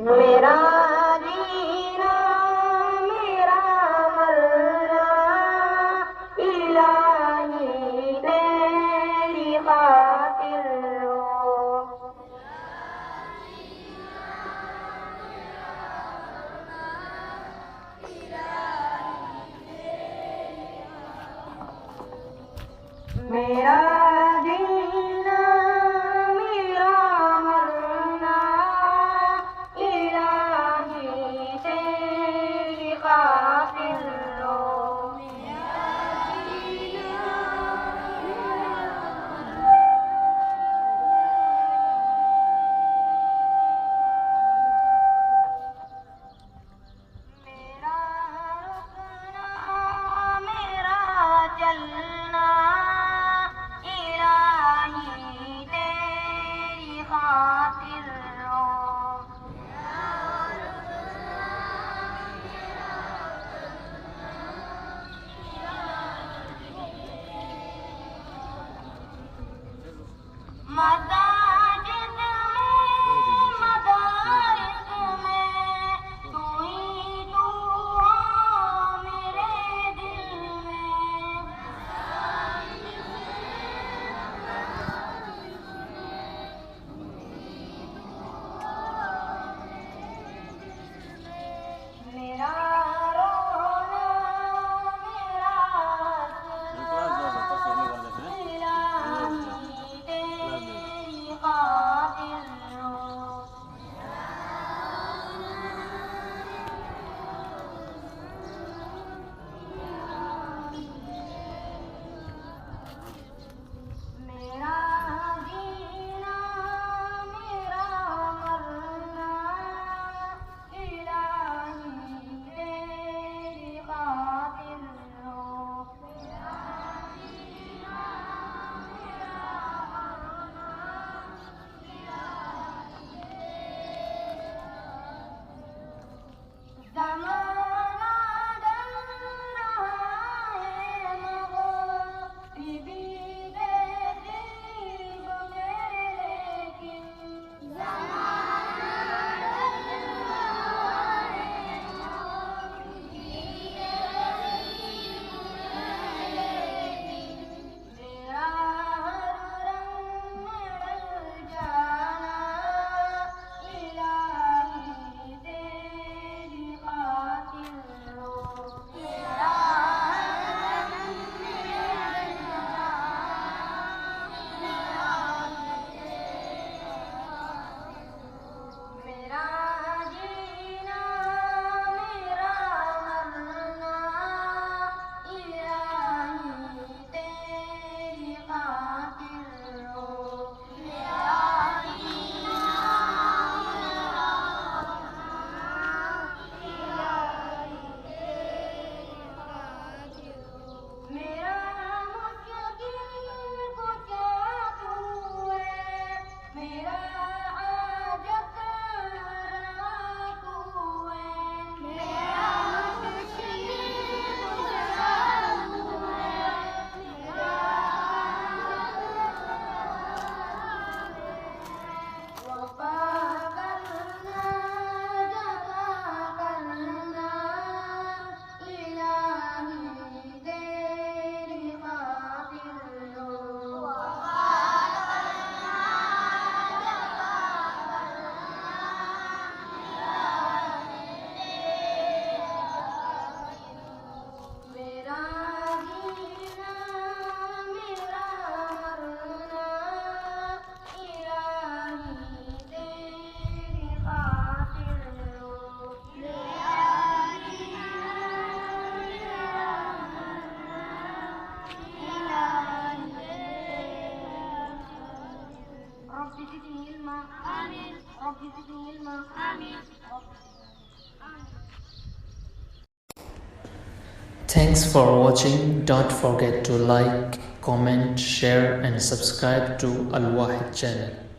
मेरा जीना मेरा मरना इलाही तेरी खातिर हो। मेरा जीना मेरा मरना इलाही तेरी खातिर हो। मेरा रुकना मेरा चलना इलाही तेरी खातिर हो। मसाजिद में मदारिस में तू ही तू हो मेरे दिल में। मेरा रोना मेरा हंसना इलाही तेरी खातिर हो। मेरा जीना मेरा मरना इलाही तेरी खातिर हो। ज़माना डर रहा है मगर भी तेहज़ीब मेरे लेकिन। ज़माना डर रहा है मगर भी तेहज़ीब मेरे लेकिन। मेरा हर रंग में जाना इलाही तेरी खातिर हो। मेरा हर रंग में जाना मेरा जीना मेरा मरना इलाही तेरी खातिर हो। मेरा जीना मेरा इलाही तेरी खातिर हो। मेरा मुश्किल को क्या तू है मेरा हाजत रवा तू है। मेरा मुश्किल को क्या तू है मेरा वफा करना जफ़ा करना इलाही तेरी खातिर हो। मेरा जीना मेरा मरना इलाही तेरी खातिर हो। मेरा जीना मेरा मरना इलाही रब्बी ज़िदनी इल्मा आमीन रब्बी ज़िदनी इल्मा आमीन। Thanks for watching. Don't forget to like, comment, share and subscribe to Al Wahid channel.